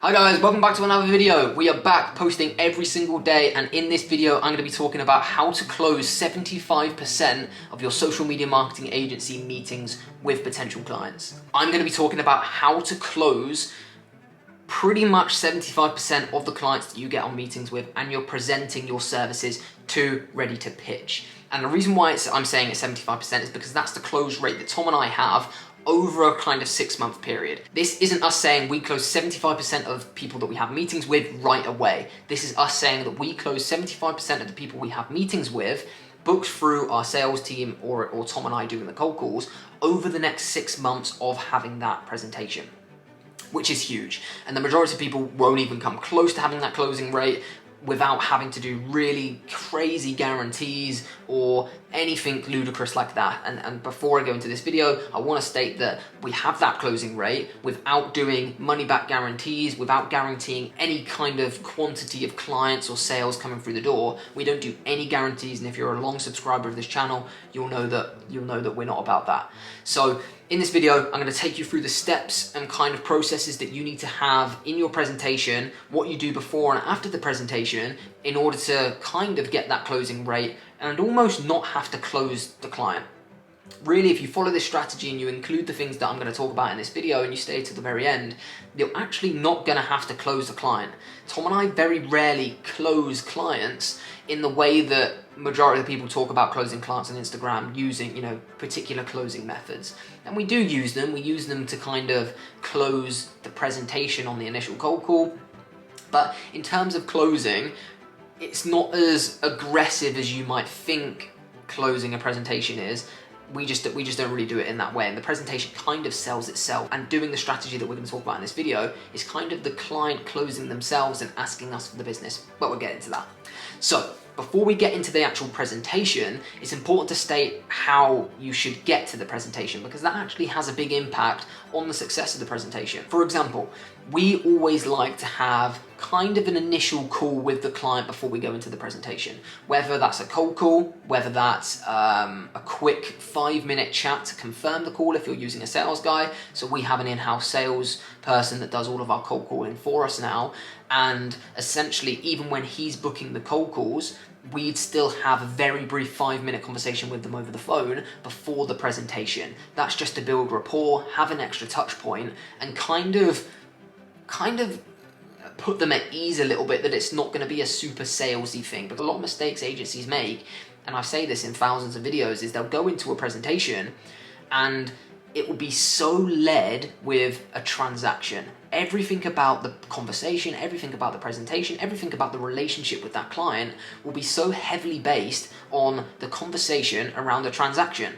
Hi guys, welcome back to another video. We are back posting every single day, and in this video I'm going to be talking about how to close 75% of your social media marketing agency meetings with potential clients. I'm going to be talking about how to close pretty much 75% of the clients that you get on meetings with and you're presenting your services to ready to pitch. And the reason why I'm saying it's 75% is because that's the close rate that Tom and I have over a kind of 6-month period. This isn't us saying we close 75% of people that we have meetings with right away. This is us saying that we close 75% of the people we have meetings with, booked through our sales team or Tom and I doing the cold calls, over the next 6 months of having that presentation, which is huge. And the majority of people won't even come close to having that closing rate without having to do really crazy guarantees or anything ludicrous like that. And before I go into this video, I want to state that we have that closing rate without doing money back guarantees, without guaranteeing any kind of quantity of clients or sales coming through the door. We don't do any guarantees, and if you're a long subscriber of this channel, you'll know that we're not about that. So in this video, I'm going to take you through the steps and kind of processes that you need to have in your presentation, what you do before and after the presentation in order to kind of get that closing rate and almost not have to close the client. Really, if you follow this strategy and you include the things that I'm going to talk about in this video and you stay to the very end, you're actually not going to have to close the client. Tom and I very rarely close clients in the way that majority of the people talk about closing clients on Instagram using, particular closing methods. And we do use them. We use them to kind of close the presentation on the initial cold call. But in terms of closing, it's not as aggressive as you might think closing a presentation is. We just don't really do it in that way, and the presentation kind of sells itself. And doing the strategy that we're going to talk about in this video is kind of the client closing themselves and asking us for the business, but we'll get into that. So before we get into the actual presentation, it's important to state how you should get to the presentation, because that actually has a big impact on the success of the presentation. For example, we always like to have kind of an initial call with the client before we go into the presentation, whether that's a cold call, whether that's a quick 5-minute chat to confirm the call if you're using a sales guy. So we have an in-house sales person that does all of our cold calling for us now, and essentially even when he's booking the cold calls, we'd still have a very brief 5-minute conversation with them over the phone before the presentation. That's just to build rapport, have an extra touch point, and kind of put them at ease a little bit that it's not going to be a super salesy thing. But a lot of mistakes agencies make, and I say this in thousands of videos, is they'll go into a presentation and it will be so led with a transaction. Everything about the conversation, everything about the presentation, everything about the relationship with that client will be so heavily based on the conversation around the transaction.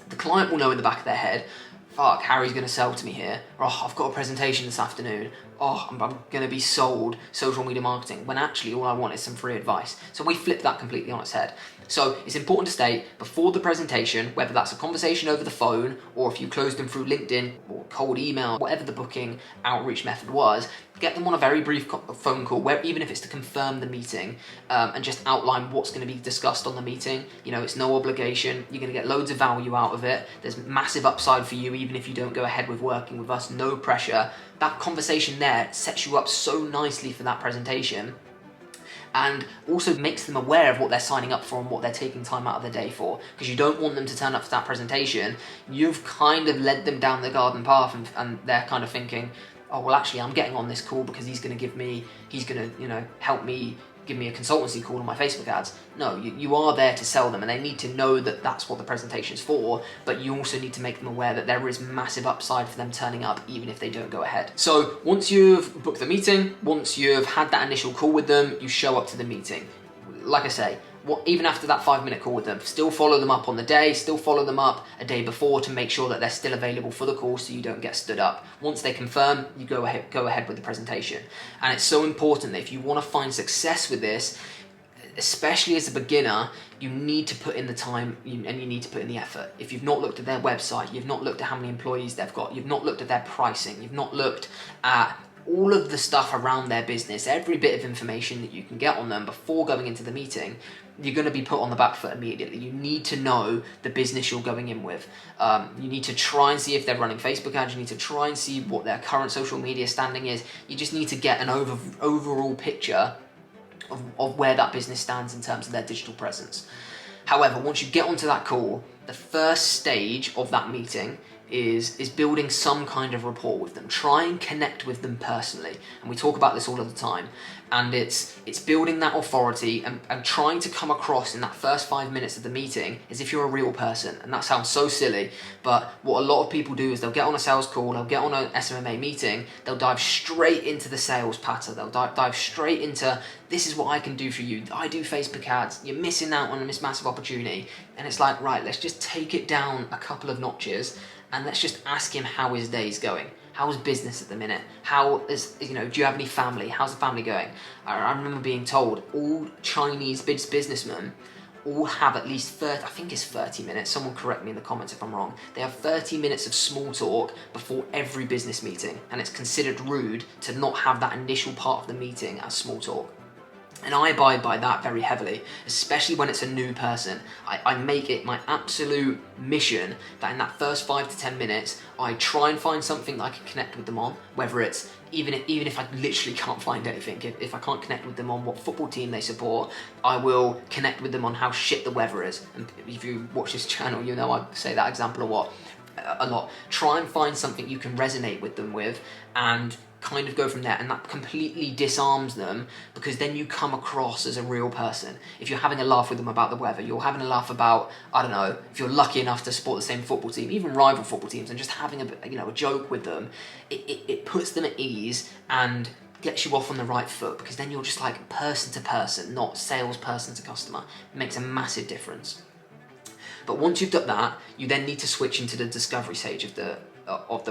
The client will know in the back of their head, fuck, Harry's going to sell to me here. Oh, I've got a presentation this afternoon. Oh, I'm going to be sold social media marketing, when actually all I want is some free advice. So we flip that completely on its head. So it's important to state before the presentation, whether that's a conversation over the phone or if you close them through LinkedIn or cold email, whatever the booking outreach method was, get them on a very brief phone call, where even if it's to confirm the meeting and just outline what's going to be discussed on the meeting. It's no obligation. You're going to get loads of value out of it. There's massive upside for you even if you don't go ahead with working with us. No pressure. That conversation there sets you up so nicely for that presentation, and also makes them aware of what they're signing up for and what they're taking time out of their day for, because you don't want them to turn up for that presentation. You've kind of led them down the garden path and they're kind of thinking, oh, well, actually I'm getting on this call because he's going to help me give me a consultancy call on my Facebook ads. No, you are there to sell them, and they need to know that that's what the presentation's for, but you also need to make them aware that there is massive upside for them turning up even if they don't go ahead. So once you've booked the meeting, once you've had that initial call with them, you show up to the meeting. Like I say, even after that 5-minute call with them, still follow them up on the day, still follow them up a day before to make sure that they're still available for the call so you don't get stood up. Once they confirm, you go ahead with the presentation. And it's so important that if you want to find success with this, especially as a beginner, you need to put in the time and you need to put in the effort. If you've not looked at their website, you've not looked at how many employees they've got, you've not looked at their pricing, you've not looked at all of the stuff around their business, every bit of information that you can get on them before going into the meeting, you're going to be put on the back foot immediately. You need to know the business you're going in with. You need to try and see if they're running Facebook ads. You need to try and see what their current social media standing is. You just need to get an overall picture of where that business stands in terms of their digital presence. However, once you get onto that call, the first stage of that meeting is building some kind of rapport with them. Try and connect with them personally. And we talk about this all of the time. And it's building that authority and trying to come across in that first 5 minutes of the meeting as if you're a real person. And that sounds so silly, but what a lot of people do is they'll get on a sales call, they'll get on an SMMA meeting, they'll dive straight into the sales patter, they'll dive straight into, this is what I can do for you, I do Facebook ads, you're missing out on this massive opportunity. And it's like, right, let's just take it down a couple of notches and let's just ask him how his day's going. How's business at the minute? How is, do you have any family? How's the family going? I remember being told all Chinese businessmen all have at least 30, I think it's 30 minutes, someone correct me in the comments if I'm wrong, they have 30 minutes of small talk before every business meeting, and it's considered rude to not have that initial part of the meeting as small talk. And I abide by that very heavily, especially when it's a new person. I make it my absolute mission that in that first 5 to 10 minutes, I try and find something that I can connect with them on, whether it's, even if I literally can't find anything, if I can't connect with them on what football team they support, I will connect with them on how shit the weather is. And if you watch this channel, you know I say that example a lot. Try and find something you can resonate with them with and kind of go from there, and that completely disarms them, because then you come across as a real person. If you're having a laugh with them about the weather, you're having a laugh about, I don't know, if you're lucky enough to support the same football team, even rival football teams, and just having a joke with them, it puts them at ease and gets you off on the right foot, because then you're just like person to person, not salesperson to customer. It makes a massive difference. But once you've done that, you then need to switch into the discovery stage of the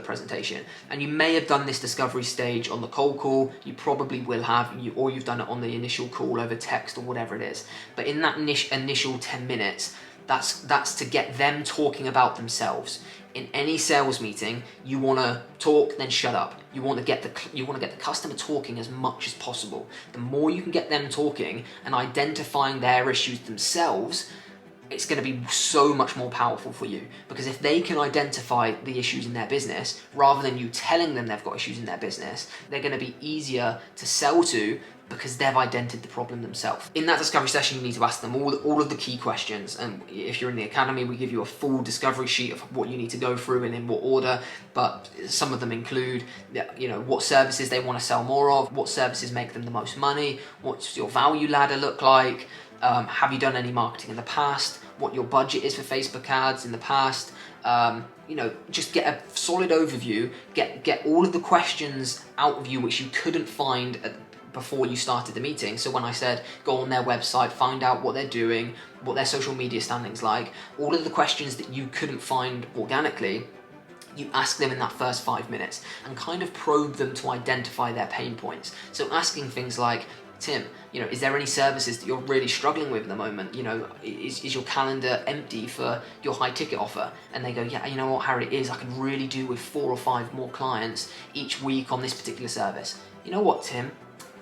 presentation. And you may have done this discovery stage on the cold call, you probably will have, or you've done it on the initial call over text or whatever it is. But in that initial 10 minutes, that's to get them talking about themselves. In any sales meeting, you want to talk, then shut up. You want to get the customer talking as much as possible. The more you can get them talking and identifying their issues themselves, it's going to be so much more powerful for you, because if they can identify the issues in their business rather than you telling them they've got issues in their business, they're going to be easier to sell to because they've identified the problem themselves. In that discovery session, you need to ask them all of the key questions, and if you're in the academy, we give you a full discovery sheet of what you need to go through and in what order, but some of them include what services they want to sell more of, what services make them the most money, what's your value ladder look like, have you done any marketing in the past, what your budget is for Facebook ads in the past, just get a solid overview, get all of the questions out of you which you couldn't find before you started the meeting. So when I said go on their website, find out what they're doing, what their social media standing's like, all of the questions that you couldn't find organically, you ask them in that first 5 minutes and kind of probe them to identify their pain points. So asking things like, Tim, is there any services that you're really struggling with at the moment? Is your calendar empty for your high ticket offer? And they go, yeah, you know what, Harry, it is. I can really do with 4 or 5 more clients each week on this particular service. You know what, Tim?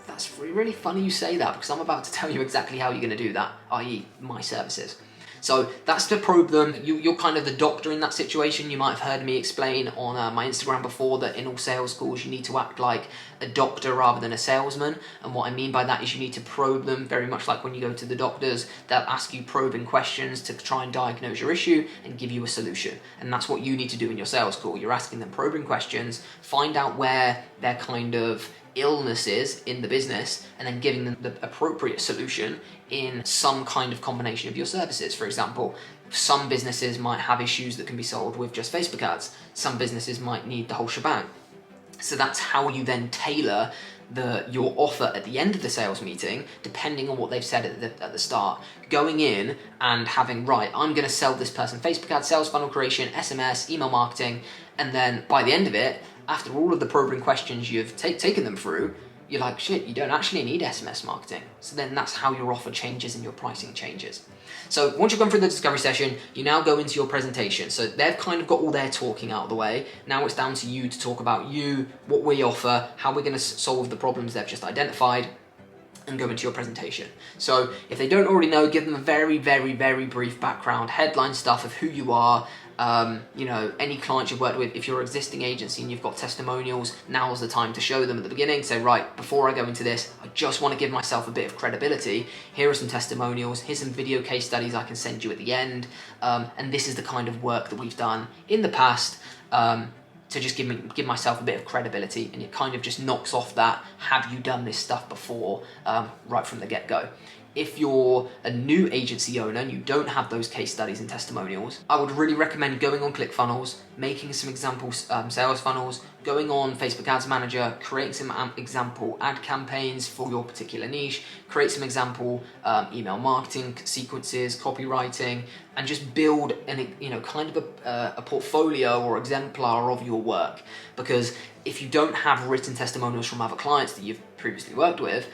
That's really funny you say that, because I'm about to tell you exactly how you're going to do that, i.e. my services. So that's to probe them. You're kind of the doctor in that situation. You might have heard me explain on my Instagram before that in all sales calls you need to act like a doctor rather than a salesman. And what I mean by that is you need to probe them, very much like when you go to the doctors. They'll ask you probing questions to try and diagnose your issue and give you a solution. And that's what you need to do in your sales call. You're asking them probing questions, find out where their kind of illnesses in the business, and then giving them the appropriate solution in some kind of combination of your services. For example, some businesses might have issues that can be solved with just Facebook ads. Some businesses might need the whole shebang. So that's how you then tailor your offer at the end of the sales meeting, depending on what they've said at the start. Going in and having, right, I'm going to sell this person Facebook ads, sales funnel creation, SMS, email marketing, and then by the end of it, after all of the probing questions you've taken them through, you're like, shit, you don't actually need SMS marketing. So then that's how your offer changes and your pricing changes. So once you've gone through the discovery session, you now go into your presentation. So they've kind of got all their talking out of the way. Now it's down to you to talk about you, what we offer, how we're going to solve the problems they've just identified, and go into your presentation. So if they don't already know, give them a very, very, very brief background, headline stuff of who you are, you know, any clients you've worked with. If you're an existing agency and you've got testimonials, now's the time to show them at the beginning. Say, right, before I go into this, I just want to give myself a bit of credibility. Here are some testimonials, here's some video case studies I can send you at the end, and this is the kind of work that we've done in the past, to just give myself a bit of credibility. And it kind of just knocks off that, have you done this stuff before, right from the get-go. If you're a new agency owner and you don't have those case studies and testimonials, I would really recommend going on ClickFunnels, making some example sales funnels, going on Facebook Ads Manager, creating some example ad campaigns for your particular niche, create some example email marketing sequences, copywriting, and just build kind of a portfolio or exemplar of your work. Because if you don't have written testimonials from other clients that you've previously worked with,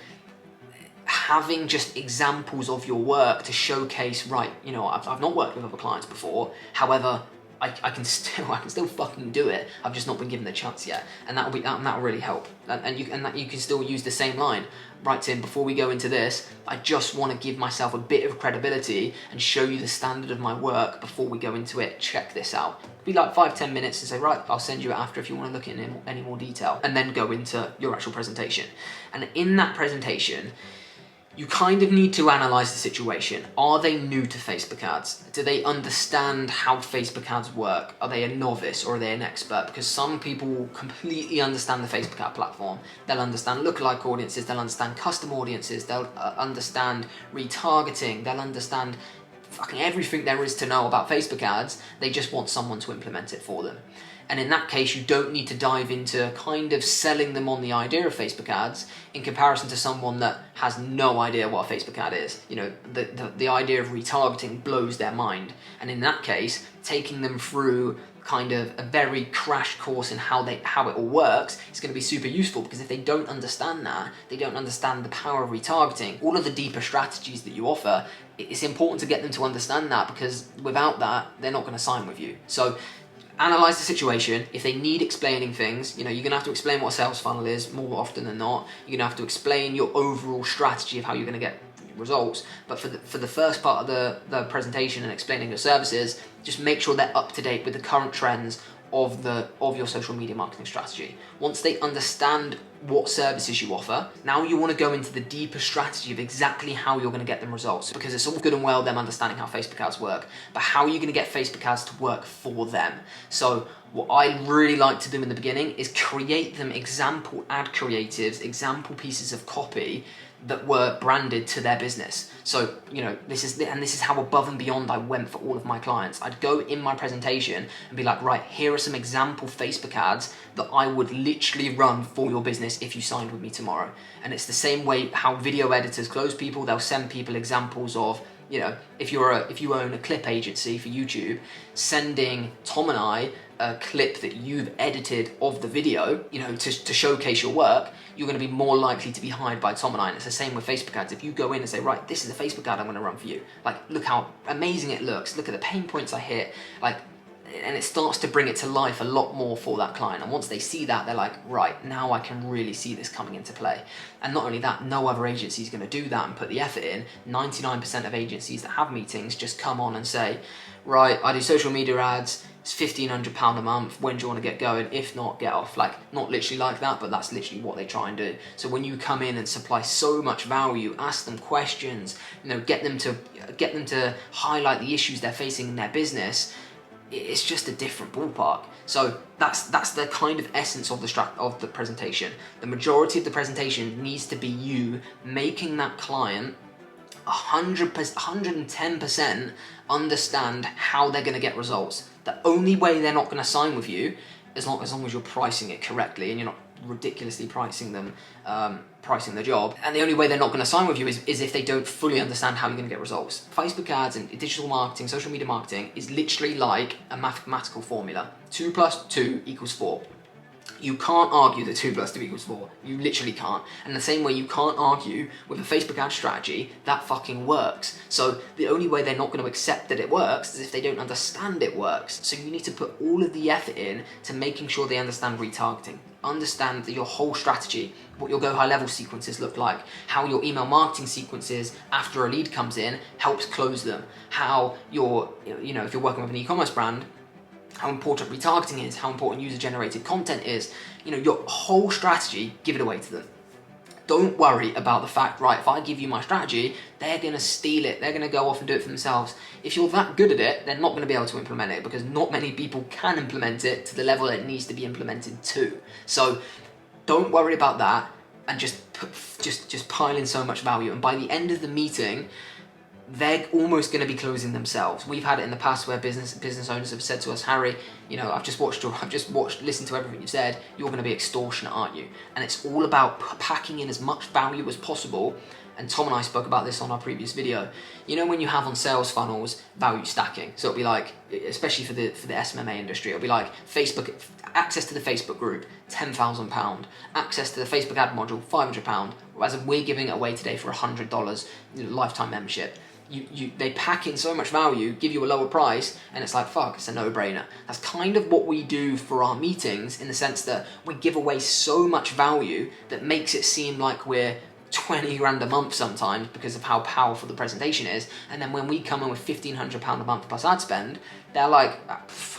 having just examples of your work to showcase, right, you know, I've not worked with other clients before, however, I can still fucking do it. I've just not been given the chance yet, and that'll really help. And you can still use the same line. Right, Tim, before we go into this, I just want to give myself a bit of credibility and show you the standard of my work before we go into it. Check this out. Be like 5-10 minutes and say, right, I'll send you it after if you want to look in any more detail, and then go into your actual presentation. And in that presentation, you kind of need to analyze the situation. Are they new to Facebook ads? Do they understand how Facebook ads work? Are they a novice or are they an expert? Because some people will completely understand the Facebook ad platform. They'll understand lookalike audiences, they'll understand custom audiences, they'll understand retargeting, they'll understand fucking everything there is to know about Facebook ads. They just want someone to implement it for them. And in that case, you don't need to dive into kind of selling them on the idea of Facebook ads in comparison to someone that has no idea what a Facebook ad is. You know, the idea of retargeting blows their mind. And in that case, taking them through kind of a very crash course in how it all works is going to be super useful, because if they don't understand that, they don't understand the power of retargeting, all of the deeper strategies that you offer, it's important to get them to understand that, because without that, they're not going to sign with you. So analyze the situation. If they need explaining things, you know, you're gonna have to explain what a sales funnel is more often than not. You're gonna have to explain your overall strategy of how you're gonna get results. But for the first part of the presentation and explaining your services, just make sure they're up to date with the current trends of your social media marketing strategy. Once they understand what services you offer, now you want to go into the deeper strategy of exactly how you're going to get them results, because it's all good and well them understanding how Facebook ads work, but how are you going to get Facebook ads to work for them? So what I really like to do in the beginning is create them example ad creatives, example pieces of copy that were branded to their business. So, you know, this is how above and beyond I went for all of my clients. I'd go in my presentation and be like, right, here are some example Facebook ads that I would literally run for your business if you signed with me tomorrow. And it's the same way how video editors close people. They'll send people examples of, you know, if you own a clip agency for YouTube, sending Tom and I a clip that you've edited of the video, you know, to showcase your work, you're going to be more likely to be hired by Tom and I. And it's the same with Facebook ads. If you go in and say, right, this is a Facebook ad I'm going to run for you, like, look how amazing it looks, look at the pain points I hit, like, and it starts to bring it to life a lot more for that client. And once they see that, they're like, right, now I can really see this coming into play. And not only that, no other agency is going to do that and put the effort in. 99% of agencies that have meetings just come on and say, right, I do social media ads, it's £1,500 a month, when do you want to get going? If not, get off. Like, not literally like that, but that's literally what they try and do. So when you come in and supply so much value, ask them questions, you know, get them to highlight the issues they're facing in their business, it's just a different ballpark. So that's the kind of essence of the presentation. The majority of the presentation needs to be you making that client 110% understand how they're going to get results. The only way they're not going to sign with you, as long as you're pricing it correctly and you're not ridiculously pricing the job, and the only way they're not going to sign with you is if they don't fully understand how you're going to get results. Facebook ads and digital marketing, social media marketing is literally like a mathematical formula. 2 + 2 = 4. You can't argue that 2 + 2 = 4. You literally can't. And the same way you can't argue with a Facebook ad strategy that fucking works. So the only way they're not going to accept that it works is if they don't understand it works. So you need to put all of the effort in to making sure they understand retargeting. Understand your whole strategy, what your go high level sequences look like, how your email marketing sequences after a lead comes in helps close them, how your, if you're working with an e-commerce brand, how important retargeting is, how important user-generated content is. Your whole strategy, give it away to them. Don't worry about the fact, right, if I give you my strategy, they're going to steal it. They're going to go off and do it for themselves. If you're that good at it, they're not going to be able to implement it because not many people can implement it to the level it needs to be implemented to. So don't worry about that and just pile in so much value. And by the end of the meeting, they're almost going to be closing themselves. We've had it in the past where business owners have said to us, Harry, I've just listened to everything you've said. You're going to be extortionate, aren't you? And it's all about packing in as much value as possible. And Tom and I spoke about this on our previous video. When you have on sales funnels value stacking. So it'll be like, especially for the SMMA industry, it'll be like Facebook access to the Facebook group, £10,000. Access to the Facebook ad module, £500. Whereas we're giving it away today for $100, lifetime membership. They pack in so much value, give you a lower price, and it's like, fuck, it's a no-brainer. That's kind of what we do for our meetings, in the sense that we give away so much value that makes it seem like we're 20 grand a month sometimes because of how powerful the presentation is. And then when we come in with £1,500 a month plus ad spend, they're like,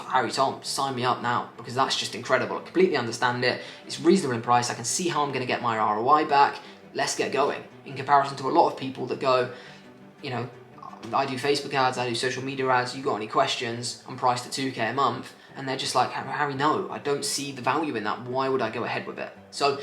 Harry, Tom, sign me up now, because that's just incredible. I completely understand it. It's reasonable in price. I can see how I'm going to get my ROI back. Let's get going. In comparison to a lot of people that go, I do Facebook ads, I do social media ads, you got any questions? I'm priced at 2K a month. And they're just like, Harry, no, I don't see the value in that. Why would I go ahead with it? So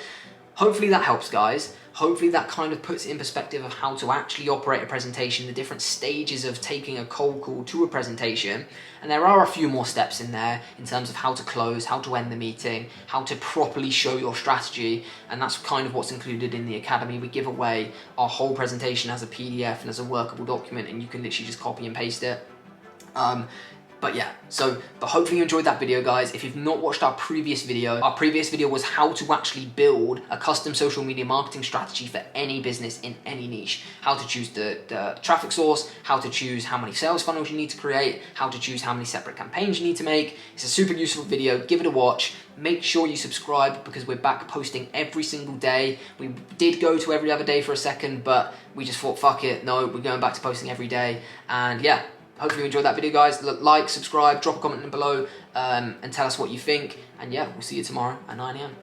hopefully that helps, guys. Hopefully that kind of puts it in perspective of how to actually operate a presentation, the different stages of taking a cold call to a presentation. And there are a few more steps in there in terms of how to close, how to end the meeting, how to properly show your strategy. And that's kind of what's included in the Academy. We give away our whole presentation as a PDF and as a workable document, and you can literally just copy and paste it. But hopefully you enjoyed that video, guys. If you've not watched our previous video was how to actually build a custom social media marketing strategy for any business in any niche. How to choose the traffic source, how to choose how many sales funnels you need to create, how to choose how many separate campaigns you need to make. It's a super useful video. Give it a watch. Make sure you subscribe, because we're back posting every single day. We did go to every other day for a second, but we just thought, fuck it. No, we're going back to posting every day. And yeah. Hopefully you enjoyed that video, guys. Like, subscribe, drop a comment below, and tell us what you think. And yeah, we'll see you tomorrow at 9 AM.